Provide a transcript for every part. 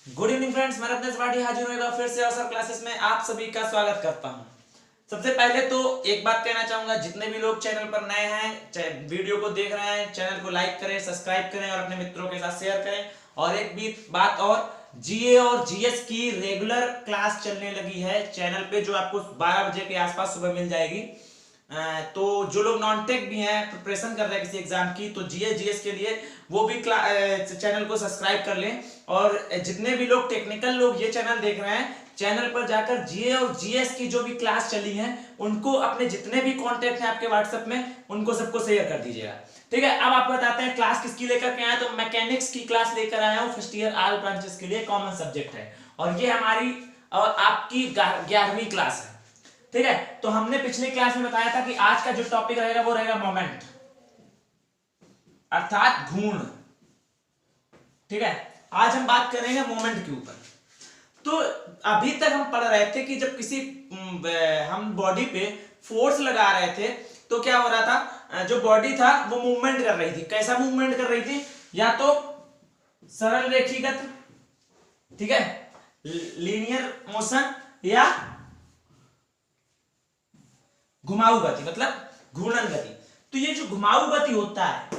Good evening friends, मैं रत्नेश भाटी हाजिर हुआ फिर से अवसर क्लासेस में आप सभी का स्वागत करता हूं। सबसे पहले तो एक बात कहना चाहूंगा, जितने भी लोग चैनल पर नए हैं, वीडियो को देख रहे हैं, चैनल को लाइक करें, सब्सक्राइब करें और अपने मित्रों के साथ शेयर करें। और एक भी बात और, जीए और जीएस की रेगुलर क्लास चलने लगी है चैनल पे, जो आपको 12 बजे के आसपास सुबह मिल जाएगी। तो जो लोग नॉन टेक भी हैं, प्रिपरेशन कर रहे हैं किसी एग्जाम की, तो जीए जीएस के लिए वो भी चैनल को सब्सक्राइब कर लें। और जितने भी लोग टेक्निकल लोग ये चैनल देख रहे हैं, चैनल पर जाकर जीए और जीएस की जो भी क्लास चली है उनको अपने जितने भी कॉन्टेक्ट हैं आपके व्हाट्सएप में, उनको सबको शेयर कर दीजिएगा। ठीक है, अब आपको बताते हैं क्लास किसकी लेकर के आए। तो मैकेनिक्स की क्लास लेकर आया हूँ, फर्स्ट ईयर ऑल ब्रांचेस के लिए कॉमन सब्जेक्ट है, और ये हमारी और आपकी 11वीं क्लास है। ठीक है, तो हमने पिछली क्लास में बताया था कि आज का जो टॉपिक रहेगा वो रहेगा मोमेंट, अर्थात घूर्ण। ठीक है, आज हम बात करेंगे मोमेंट के ऊपर। तो अभी तक हम पढ़ रहे थे कि जब किसी हम बॉडी पे फोर्स लगा रहे थे तो क्या हो रहा था, जो बॉडी था वो मूवमेंट कर रही थी। कैसा मूवमेंट कर रही थी? या तो सरल रेखीगत, ठीक है, लीनियर मोशन, या घुमाऊ गति, मतलब घूर्णन गति। तो ये जो घुमाऊ गति होता है,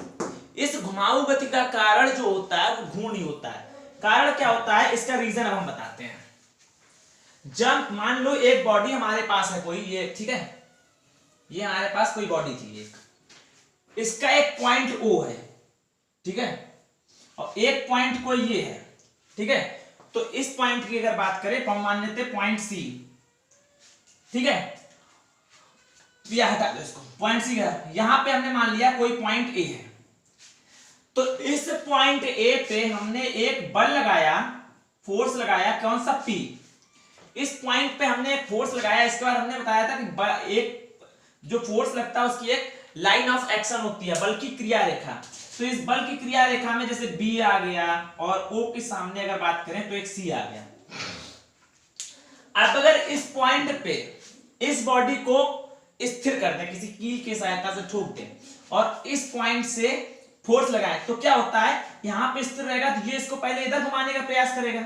इस घुमाऊ गति का कारण जो होता है वो घूर्ण ही होता है। कारण क्या होता है, इसका रीजन अब हम बताते हैं। जब मान लो एक बॉडी हमारे पास है कोई, ये ठीक है, ये हमारे पास कोई बॉडी थी एक, इसका एक पॉइंट O है, ठीक है, और एक पॉइंट कोई ये है, ठीक है। तो इस पॉइंट की अगर बात करें तो हम मान लेते पॉइंट C, ठीक है, यह हटा दो इसको, पॉइंट C है। यहां पे हमने मान लिया कोई पॉइंट A है, तो इस पॉइंट A पे हमने एक बल लगाया, फोर्स लगाया, कौन सा P। इस पॉइंट पे हमने एक फोर्स लगाया। इसके बाद हमने बताया था कि एक जो फोर्स लगता है उसकी एक लाइन ऑफ एक्शन होती है, बल की क्रिया रेखा। तो इस बल की क्रिया रेखा में जैसे B आ गया और O के सामने अगर बात करें तो एक C आ गया। अब अगर इस पॉइंट पे इस बॉडी को स्थिर कर दें, किसी कील की सहायता से ठोक दें और इस पॉइंट से फोर्स लगाए, तो क्या होता है, यहां पे स्थिर रहेगा तो ये इसको पहले इधर घुमाने का प्रयास करेगा,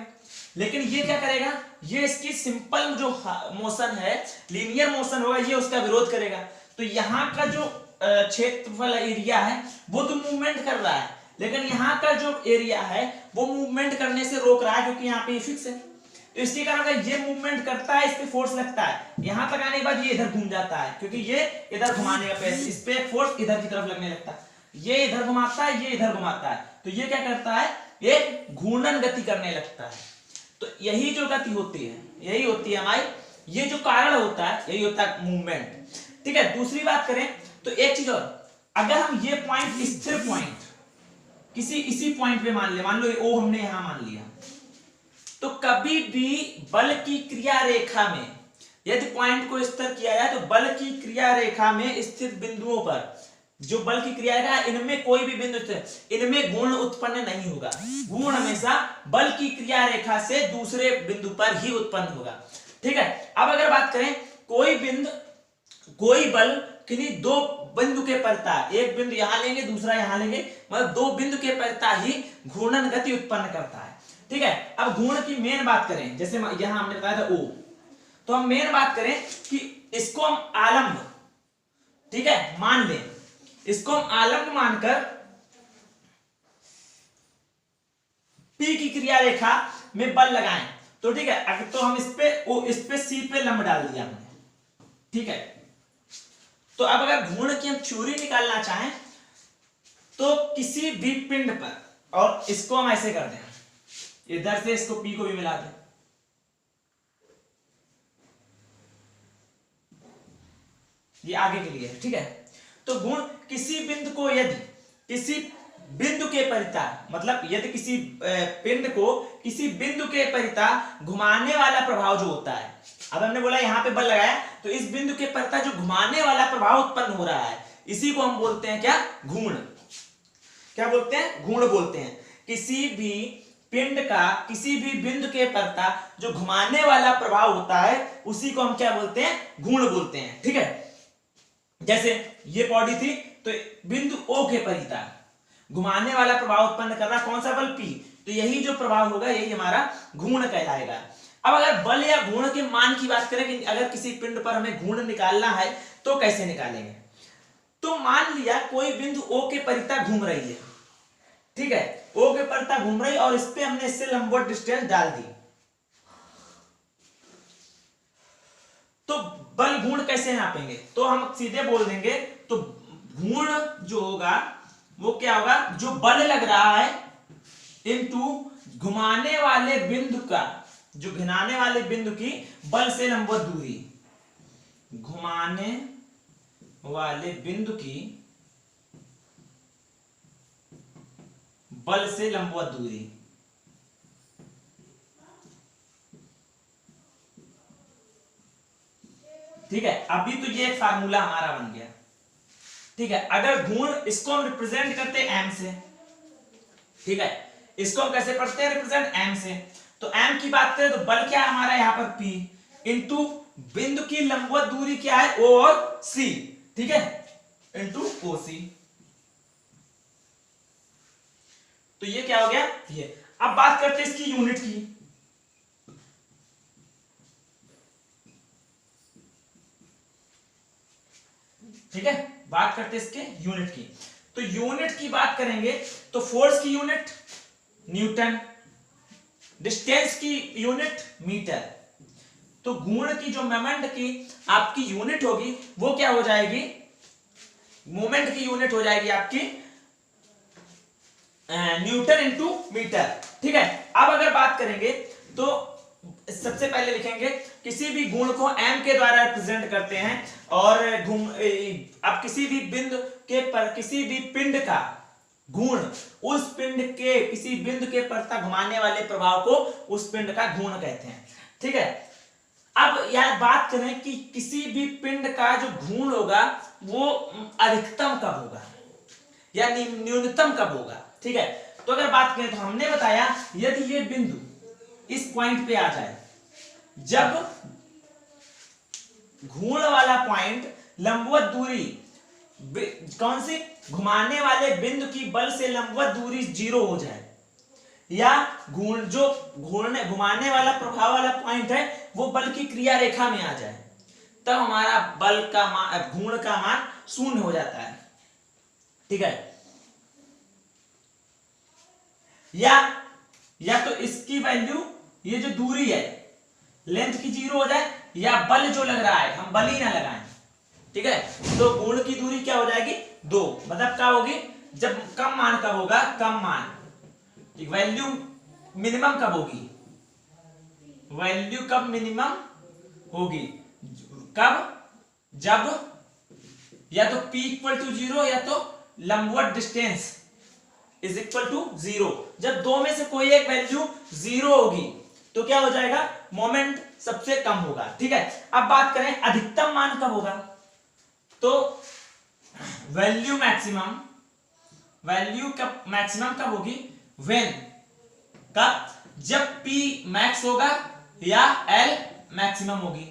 लेकिन ये क्या करेगा, ये इसकी सिंपल जो मोशन है, लीनियर मोशन होगा, ये उसका विरोध करेगा। तो यहाँ का जो क्षेत्रफल एरिया है वो तो मूवमेंट कर रहा है, लेकिन यहाँ का जो एरिया है वो मूवमेंट करने से रोक रहा है, क्योंकि यहाँ पे फिक्स है। तो इसके कारण अगर ये मूवमेंट करता है, इस पे फोर्स लगता है, यहां तक आने के बाद ये इधर घूम जाता है, क्योंकि ये इधर घुमाने का प्रयास, इस पे फोर्स इधर की तरफ लगने लगता है, ये इधर घुमाता है, ये इधर घुमाता है, तो ये क्या करता है, एक घूर्णन गति करने लगता है। तो यही जो गति होती है, यही होती है हमारी, ये जो कारण होता है यही होता है मूवमेंट। ठीक है, दूसरी बात करें तो एक चीज और, अगर हम ये पॉइंट, स्थिर पॉइंट किसी इसी पॉइंट पे मान लो O हमने यहां मान लिया, तो कभी भी बल की क्रिया रेखा में यदि पॉइंट को स्थिर किया जाए तो बल की क्रिया रेखा में स्थित बिंदुओं पर जो बल की क्रिया रेखा, इनमें कोई भी बिंदु स्थिर, इनमें गुण उत्पन्न नहीं होगा। गुण हमेशा बल की क्रिया रेखा से दूसरे बिंदु पर ही उत्पन्न होगा। ठीक है, अब अगर बात करें कोई बल किसी दो बिंदु के परता, एक बिंदु यहां लेंगे दूसरा यहां लेंगे, मतलब दो बिंदु के परता ही घूर्णन गति उत्पन्न करता है। ठीक है, अब घूर्ण की मेन बात करें, जैसे यहां हमने बताया था O, तो हम मेन बात करें कि इसको हम आलम्ब, ठीक है, मान लें, इसको हम आलम्ब मानकर P की क्रिया रेखा में बल लगाएं, तो ठीक है, तो हम इस पे C पे लंब डाल दिया हमने। ठीक है, तो अब अगर घूर्ण की हम थ्योरी निकालना चाहें तो किसी भी पिंड पर, और इसको हम ऐसे कर दें, इधर से इसको P को भी मिला दें, ये आगे के लिए है। ठीक है, तो गुण किसी बिंदु को, यदि किसी बिंदु के परिता, मतलब यदि किसी पिंड को किसी बिंदु के परिता घुमाने वाला प्रभाव जो होता है, अब हमने बोला यहां पे बल लगाया, तो इस बिंदु के परिता जो घुमाने वाला प्रभाव उत्पन्न हो रहा है, इसी को हम बोलते हैं क्या, घूर्ण। क्या बोलते हैं, घूर्ण बोलते हैं। किसी भी पिंड का किसी भी बिंदु के परता जो घुमाने वाला प्रभाव होता है, उसी को हम क्या बोलते हैं, घूर्ण बोलते हैं। ठीक है, जैसे ये बॉडी थी तो बिंदु O के परिता घुमाने वाला प्रभाव उत्पन्न कर रहा कौन सा बल, P। तो यही जो प्रभाव होगा यही हमारा घूर्ण कहलाएगा। अब अगर बल या घूर्ण के मान की बात करें कि अगर किसी पिंड पर हमें घूर्ण निकालना है तो कैसे निकालेंगे। तो मान लिया कोई बिंदु O के परिता घूम रही है, ठीक है, O के परिता घूम रही और इस पे हमने इससे लंबवत डिस्टेंस डाल दी, तो बल घूर्ण कैसे नापेंगे। तो हम सीधे बोल देंगे, तो घूर्ण जो होगा वो क्या होगा, जो बल लग रहा है इनटू घुमाने वाले बिंदु का, जो घुमाने वाले बिंदु की बल से लंबवत दूरी, घुमाने वाले बिंदु की बल से लंबवत दूरी। ठीक है, अभी तो ये एक फार्मूला हमारा बन गया। ठीक है, अगर घूर्ण इसको हम रिप्रेजेंट करते हैं m से, ठीक है, इसको हम कैसे पढ़ते हैं, रिप्रेजेंट m से। तो m की बात करें तो बल क्या है हमारा यहां पर P इंटू बिंदु की लंबवत दूरी क्या है O और C, ठीक है, इंटू OC। तो ये क्या हो गया ये। अब बात करते हैं इसकी यूनिट की। ठीक है, बात करते हैं इसके यूनिट की। तो यूनिट की बात करेंगे तो फोर्स की यूनिट न्यूटन, डिस्टेंस की यूनिट मीटर। तो घूर्ण की जो मोमेंट की आपकी यूनिट होगी वो क्या हो जाएगी, मोमेंट की यूनिट हो जाएगी आपकी न्यूटन इंटू मीटर। ठीक है, अब अगर बात करेंगे तो सबसे पहले लिखेंगे किसी भी गुण को m के द्वारा रिप्रेजेंट करते हैं और अब किसी भी बिंदु के पर किसी भी पिंड का घूर्ण उस पिंड के किसी बिंदु के परता घुमाने वाले प्रभाव को उस पिंड का घूर्ण कहते हैं। ठीक है, अब यह बात करें कि किसी भी पिंड का जो घूर्ण होगा वो अधिकतम कब होगा या न्यूनतम कब होगा। ठीक है, तो अगर बात करें तो हमने बताया यदि ये बिंदु इस पॉइंट पे आ जाए, जब घूर्ण वाला पॉइंट लंबवत दूरी कौन सी घुमाने वाले बिंदु की बल से लंबवत दूरी 0 हो जाए, या जो घुमाने वाला प्रभाव वाला पॉइंट है वो बल की क्रिया रेखा में आ जाए, तब हमारा बल का मान घूर्ण का मान 0 हो जाता है। ठीक है, या तो इसकी वैल्यू ये जो दूरी है लेंथ की 0 हो जाए, या बल जो लग रहा है हम बल ही ना लगाएं। ठीक है, तो घूर्ण की दूरी क्या हो जाएगी 2, मतलब क्या होगी जब कम मान कब होगा, कम मान वैल्यू मिनिमम कब होगी, वैल्यू कब मिनिमम होगी, कब जब या तो p इक्वल टू 0 या तो लंबवत डिस्टेंस इज इक्वल टू 0। जब दो में से कोई एक वैल्यू 0 होगी तो क्या हो जाएगा, मोमेंट सबसे कम होगा। ठीक है, अब बात करें अधिकतम मान कब होगा, तो वैल्यू मैक्सिमम कब होगी, व्हेन कब जब p मैक्स होगा या l मैक्सिमम होगी,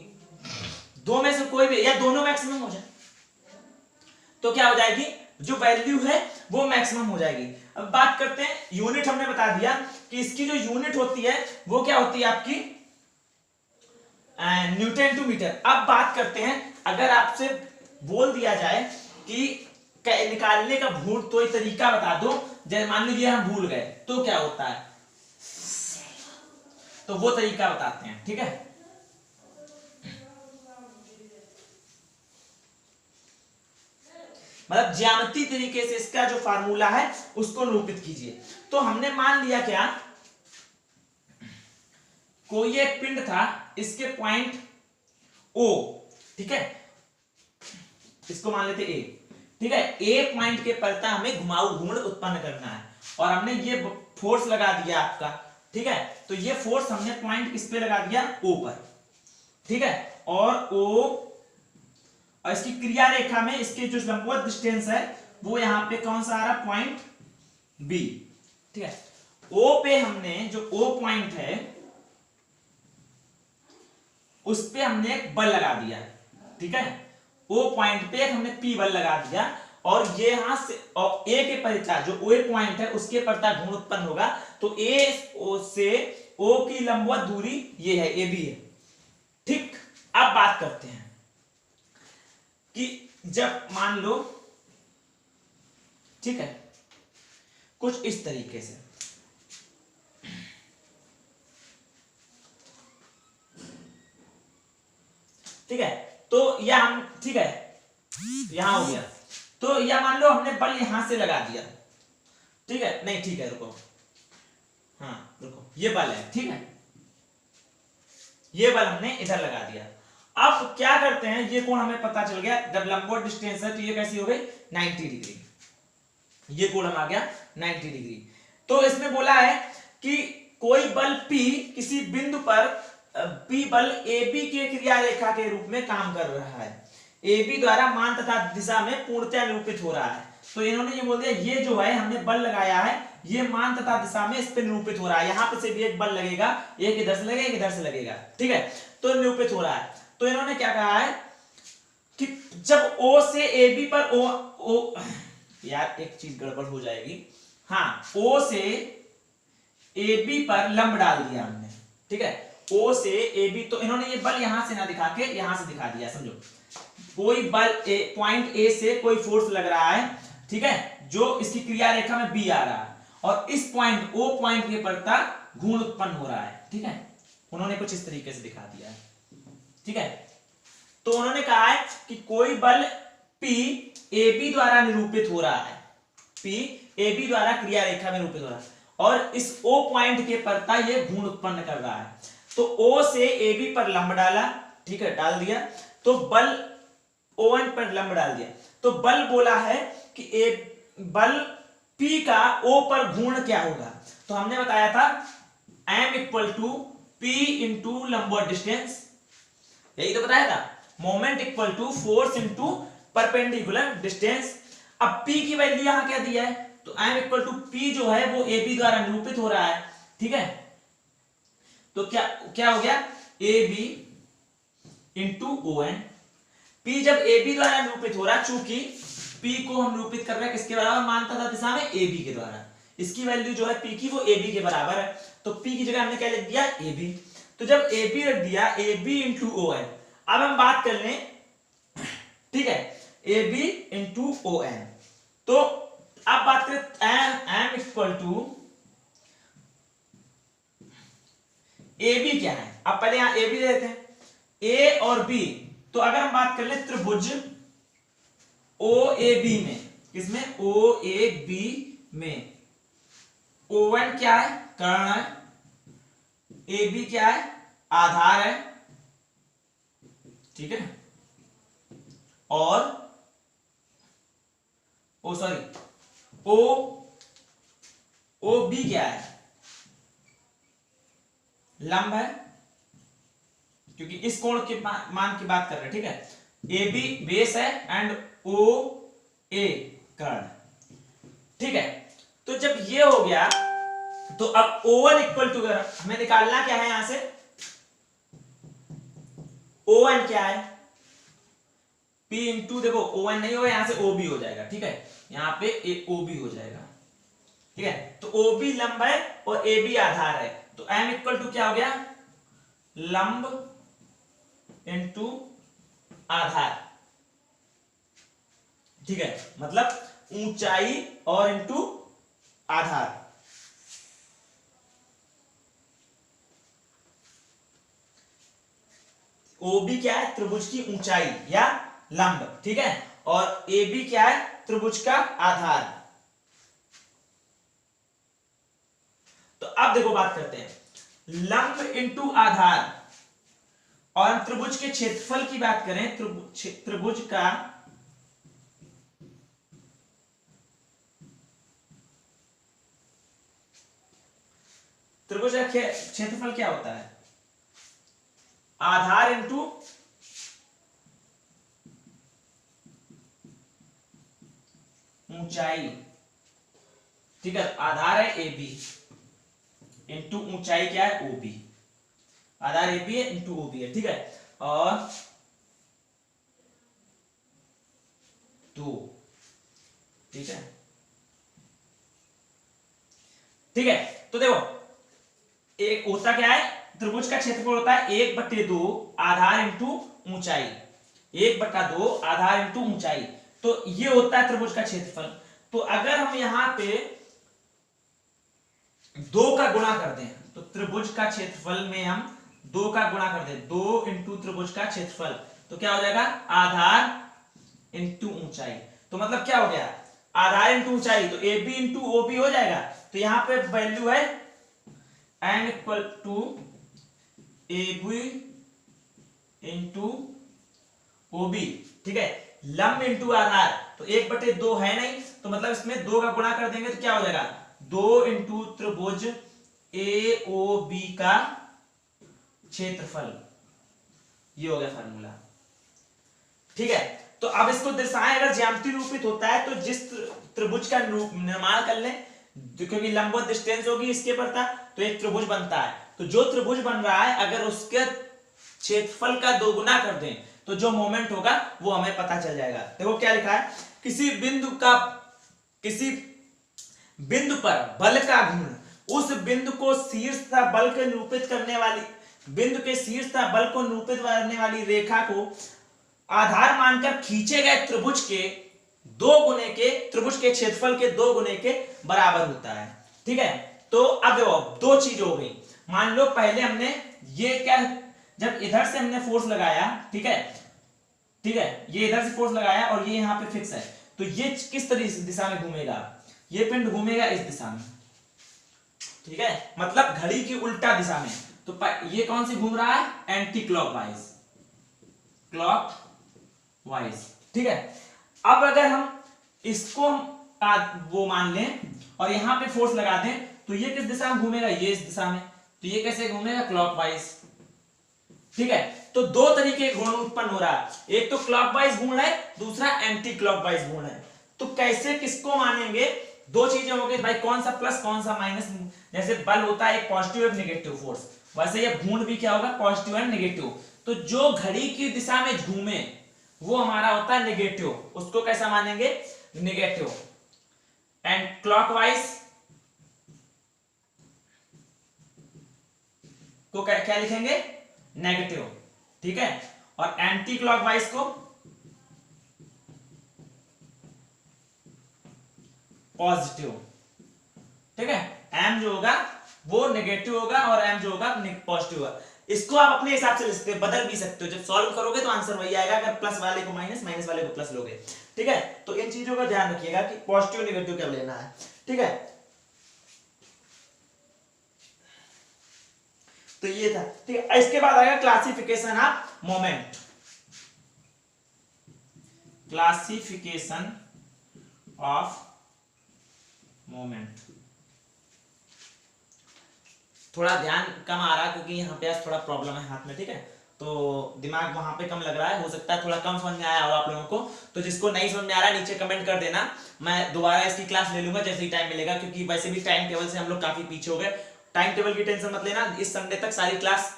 दो में से कोई भी या दोनों मैक्सिमम हो जाए तो क्या हो जाएगी, जो वैल्यू है वो मैक्सिमम हो जाएगी। अब बात करते हैं यूनिट, हमने बता दिया कि इसकी जो यूनिट होती है वो क्या होती है आपकी न्यूटन टू मीटर। अब बात करते हैं अगर आपसे बोल दिया जाए कि निकालने का भूल तो एक तरीका बता दो, जैसे मान लीजिए हम भूल गए तो क्या होता है, तो वो तरीका बताते हैं। ठीक है, मतलब ज्यामितीय तरीके से इसका जो फार्मूला है उसको निरूपित कीजिए। तो हमने मान लिया क्या, कोई एक पिंड था, इसके पॉइंट O, ठीक है, इसको मान लेते A। ठीक है, A पॉइंट के परता हमें घुमाऊ घूर्ण उत्पन्न करना है और हमने ये फोर्स लगा दिया आपका। ठीक है, तो ये फोर्स हमने पॉइंट किस पे लगा दिया, O पर। ठीक है, और O और इसकी क्रिया रेखा में इसके जो लंबवत डिस्टेंस है वो यहां पे कौन सा आ रहा, पॉइंट B। ठीक है, O पे हमने जो O पॉइंट है उस पे हमने एक बल लगा दिया। ठीक है, O पॉइंट पे हमने P बल लगा दिया और ये यहां से और ए के परिता जो ओ पॉइंट है उसके परता घूर्ण उत्पन्न होगा, तो ए ओ से ओ की लंबवत दूरी ये है, ए बी है। ठीक, अब बात करते हैं कि जब मान लो, ठीक है, कुछ इस तरीके से, ठीक है, तो या हम, ठीक है, यहां हो गया, तो या मान लो हमने बल यहां से लगा दिया, ठीक है, नहीं ठीक है, रुको, हाँ रुको, ये बल है, ठीक है, ये बल हमने इधर लगा दिया। अब क्या करते हैं, ये कोण हमें पता चल गया, जब लंबवत डिस्टेंस है तो ये कैसी हो गई 90 डिग्री, ये कोण हम आ गया 90 डिग्री। तो इसमें बोला है कि कोई बल P किसी बिंदु पर P बल AB के क्रिया रेखा के रूप में काम कर रहा है, AB द्वारा मान तथा दिशा में पूर्णतः निरूपित हो रहा है। तो इन्होंने ये बोल दिया, ये जो है हमने बल लगाया है, ये मान तथा दिशा में इस पे निरूपित हो रहा है, यहां पे से भी एक बल लगेगा, एक इधर से लगेगा, एक इधर से लगेगा, ठीक है, तो निरूपित हो रहा है। तो इन्होंने क्या कहा है कि जब O से AB पर ओ यार एक चीज गड़बड़ हो जाएगी, हाँ, O से AB पर लंब डाल दिया हमने, ठीक है, O से AB, तो इन्होंने ये बल यहां से ना दिखा के यहां से दिखा दिया, समझो, कोई बल पॉइंट A से कोई फोर्स लग रहा है, ठीक है, जो इसकी क्रिया रेखा में B आ रहा है, और इस पॉइंट O पॉइंट के परता घूर्ण उत्पन्न हो रहा है, ठीक है, उन्होंने कुछ इस तरीके से दिखा दिया है, ठीक है। तो उन्होंने कहा है कि कोई बल P AB द्वारा निरूपित हो रहा है, P AB द्वारा क्रिया रेखा में निरूपित हो रहा है, और इस O पॉइंट के परता ये घूर्ण उत्पन्न कर रहा है। तो O से AB पर लंब डाला, ठीक है, डाल दिया, तो बल ON पर लंब डाल दिया, तो बल बोला है कि बल P का O पर घूर्ण क्या होगा, तो हमने बताया था M equal to P into लंबवत डिस्टेंस, यही तो बताया था, moment equal to force into perpendicular distance. अब P की वैल्यू यहां क्या दिया है, तो M इक्वल टू P जो है वो AB द्वारा निरूपित हो रहा है, ठीक है, तो क्या क्या हो गया, AB इंटू ON। P जब AB द्वारा निरूपित हो रहा है, चूंकि P को हम निरूपित कर रहे हैं किसके बराबर, मान तथा दिशा में AB के द्वारा, इसकी वैल्यू जो है P की वो AB के बराबर है, तो P की जगह हमने क्या लिख दिया, AB। तो जब AB रख दिया, AB इंटू ON, अब हम बात कर लें, ठीक है, AB इंटू ON, तो अब बात करें M इक्वल टू AB क्या है, अब पहले यहां AB दे देते हैं, A और B, तो अगर हम बात कर ले त्रिभुज OAB में, किसमें, OAB में ON क्या है, कर्ण है, AB क्या है, आधार है, ठीक है, और OB क्या है, लंब है, क्योंकि इस कोण के मान की बात कर रहे हैं, ठीक है, AB बेस है एंड OA कर्ण, ठीक है। तो जब ये हो गया, तो अब O1 इक्वल टू हमें निकालना क्या है, यहां से ON क्या है, P इंटू, देखो ON नहीं होगा, यहां से OB हो जाएगा, ठीक है, यहां पे OB हो जाएगा, ठीक है, तो OB लंब है और AB आधार है, तो M इक्वल टू क्या हो गया, लंब इंटू आधार, ठीक है, मतलब ऊंचाई और इंटू आधार। OB क्या है, त्रिभुज की ऊंचाई या लंब, ठीक है, और AB क्या है, त्रिभुज का आधार। तो अब देखो बात करते हैं, लंब इंटू आधार, और त्रिभुज के क्षेत्रफल की बात करें, त्रिभुज का क्षेत्रफल क्या होता है, आधार इंटू ऊंचाई, ठीक है, आधार है AB इंटू ऊंचाई क्या है, OB, आधार AB है इंटू OB है, ठीक है, और 2, ठीक है, ठीक है। तो देखो एक होता क्या है, त्रिभुज का क्षेत्रफल होता है 1/2 आधार इंटू ऊंचाई, 1/2 आधार इंटू ऊंचाई। तो ये होता है त्रिभुज का क्षेत्रफल। तो अगर हम यहां पे 2 का गुणा कर दें, तो त्रिभुज का क्षेत्रफल में हम 2 का गुणा कर दें, 2 इंटू त्रिभुज का क्षेत्रफल, तो क्या हो जाएगा, आधार इंटू ऊंचाई। तो मतलब क्या हो गया, आधार इंटू ऊंचाई, तो A B into O B हो जाएगा। तो यहां पे वैल्यू है N equal to A B into O B, ठीक है। लंब इंटू आधार, तो 1/2 है नहीं, तो मतलब इसमें 2 का गुणा कर देंगे तो क्या हो जाएगा, 2 इंटू त्रिभुज ए ओ बी का क्षेत्रफल। ये हो गया फार्मूला, ठीक है। तो अब इसको दर्शाएं, अगर ज्यामिति रूपित होता है तो जिस त्रिभुज का निर्माण कर लें, क्योंकि लंबवत डिस्टेंस होगी इसके पर था, तो एक त्रिभुज बनता है। तो जो त्रिभुज बन रहा है अगर उसके क्षेत्रफल का 2 गुना कर दें तो जो मोमेंट होगा वो हमें पता चल जाएगा। देखो क्या लिखा है, किसी बिंदु पर बल का गुण उस बिंदु को शीर्षता बल के निरूपित करने वाली बिंदु के शीर्षता बल को निरूपित करने वाली रेखा को आधार मानकर खींचे गए त्रिभुज के 2 गुने के त्रिभुज के क्षेत्रफल के 2 गुने के बराबर होता है, ठीक है। तो अब देखो 2 चीज हो गई। मान लो पहले हमने ये क्या, जब इधर से हमने फोर्स लगाया, ठीक है, ठीक है, ये इधर से फोर्स लगाया और ये यहाँ पे फिक्स है, तो ये किस तरीके दिशा में घूमेगा, ये पिंड घूमेगा इस दिशा में, ठीक है, मतलब घड़ी की उल्टा दिशा में। तो ये कौन सी घूम रहा है, एंटी क्लॉकवाइज, ठीक है। अब अगर हम इसको वो मान लें और यहां पे फोर्स लगा दें तो ये किस दिशा में घूमेगा, ये इस दिशा में, तो ये कैसे घूमेगा, क्लॉकवाइज, ठीक है। तो 2 तरीके के घूर्ण उत्पन्न हो रहा है, एक तो क्लॉकवाइज घूर्ण है, दूसरा एंटी क्लॉकवाइज घूर्ण है। तो कैसे किसको मानेंगे, 2 चीजें हो गई भाई, कौन सा प्लस कौन सा माइनस। जैसे बल होता है एक पॉजिटिव एक नेगेटिव फोर्स, वैसे ये घूर्ण भी क्या होगा, पॉजिटिव एंड नेगेटिव। तो जो घड़ी की दिशा में घूमे वो हमारा होता है नेगेटिव, उसको कैसा मानेंगे, नेगेटिव। एंड क्लॉकवाइज को क्या लिखेंगे, नेगेटिव, ठीक है। और एंटी क्लॉकवाइज को पॉजिटिव, ठीक है। एम जो होगा वो नेगेटिव होगा और एम जो होगा पॉजिटिव होगा। इसको आप अपने हिसाब से लिख सकते हो, बदल भी सकते हो, जब सॉल्व करोगे तो आंसर वही आएगा, अगर प्लस वाले को माइनस, माइनस वाले को प्लस लोगे, ठीक है। तो इन चीजों का ध्यान रखिएगा कि पॉजिटिव नेगेटिव क्या लेना है, ठीक है। तो ये था, ठीक है। इसके बाद आएगा classification of moment, classification of moment. थोड़ा ध्यान कम आ रहा है क्योंकि यहाँ पे आज थोड़ा प्रॉब्लम है हाथ में, ठीक है, तो दिमाग वहां पे कम लग रहा है, हो सकता है थोड़ा कम समझ में आया हो आप लोगों को। तो जिसको नहीं समझ में आ रहा है नीचे कमेंट कर देना, मैं दोबारा इसकी क्लास ले लूंगा जैसे ही टाइम मिलेगा, क्योंकि वैसे भी टाइम टेबल से हम लोग काफी पीछे हो गए। टाइम टेबल की टेंशन मत लेना, इस संडे तक सारी क्लास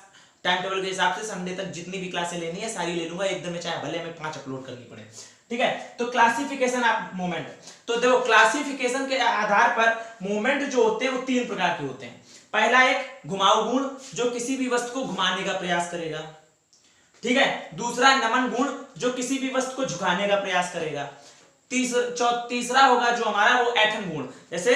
टाइम टेबल के हिसाब से संडे तक जितनी भी क्लासें लेनी है सारी ले लूंगा एकदम में, चाहे भले हमें 5 अपलोड करनी पड़े, ठीक है। तो क्लासिफिकेशन ऑफ मोमेंट, तो देखो क्लासिफिकेशन के आधार पर मोमेंट जो होते हैं वो 3 प्रकार के होते हैं। पहला एक घुमाऊ गुण, जो किसी भी वस्तु को घुमाने का प्रयास करेगा, ठीक है। दूसरा नमन गुण, जो किसी भी वस्तु को झुकाने का प्रयास करेगा। तीसरा होगा जो हमारा वो ऐंठन गुण, जैसे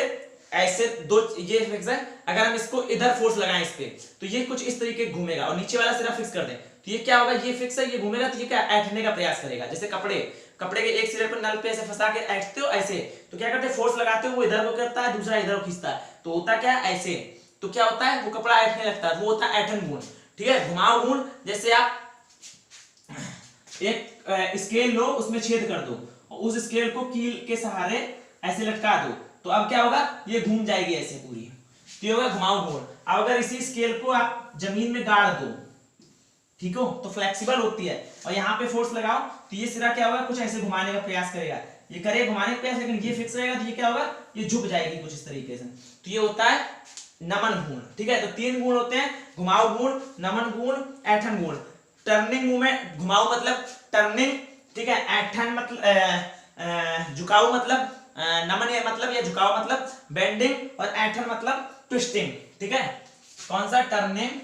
ऐसे दो ये फिक्स है, अगर हम इसको इधर फोर्स लगाएं इस पे तो ये कुछ इस तरीके घूमेगा, और नीचे वाला सिरा फिक्स कर दें तो ये क्या होगा, ये फिक्स है, ये घूमेगा, तो ये क्या ऐंठने का प्रयास करेगा। जैसे कपड़े के एक सिरे पर नल पे ऐसे फंसा के ऐंठते हो ऐसे, तो क्या करते हैं, फोर्स लगाते हो, वो इधर को करता है, दूसरा इधर को खींचता है, तो होता क्या है ऐसे, तो क्या होता है, वो कपड़ा ऐंठने लगता है, वो होता है ऐंठन गुण, ठीक है। घुमाव गुण, जैसे आप एक स्केल लो, उसमें छेद कर दो, उस स्केल को कील के सहारे ऐसे लटका दो, तो अब क्या होगा, ये घूम जाएगी ऐसे पूरी, तो ये होगा घुमाव गुण। अब अगर इसी स्केल को आप जमीन में गाड़ दो, ठीक हो, तो फ्लेक्सिबल होती है, और यहाँ पे फोर्स लगाओ तो ये सिरा क्या होगा, कुछ ऐसे घुमाने का प्रयास करेगा, ये करेगा घुमाने का प्रयास, लेकिन ये फिक्स रहेगा, तो ये क्या होगा, ये झुक जाएगी कुछ इस तरीके से, तो ये होता है नमन गुण, ठीक है। तो 3 गुण होते हैं, घुमाव गुण, नमन गुण, ऐंठन गुण। टर्निंग मूवमेंट, घुमाऊ मतलब टर्निंग, ठीक है, ऐंठन मतलब झुकाऊ मतलब नमन या मतलब या झुकाव मतलब बेंडिंग और ऐंठन मतलब ट्विस्टिंग। ठीक है, कौन सा? टर्निंग,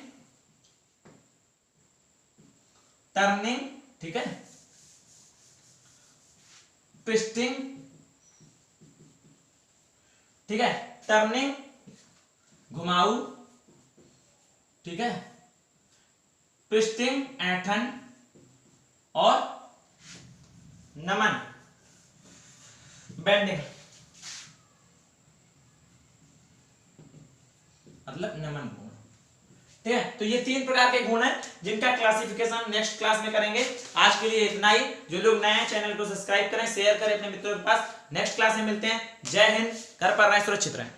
टर्निंग, ठीक है, ट्विस्टिंग, ठीक है, टर्निंग घुमाऊ, ठीक है, ट्विस्टिंग ऐंठन और नमन बेंडिंग मतलब नमन गुण। ठीक है, तो ये 3 प्रकार के गुण हैं जिनका क्लासिफिकेशन नेक्स्ट क्लास में करेंगे। आज के लिए इतना ही। जो लोग नए हैं चैनल को सब्सक्राइब करें, शेयर करें अपने मित्रों के पास। नेक्स्ट क्लास में मिलते हैं। जय हिंद, घर पर रहें, सुरक्षित रहें।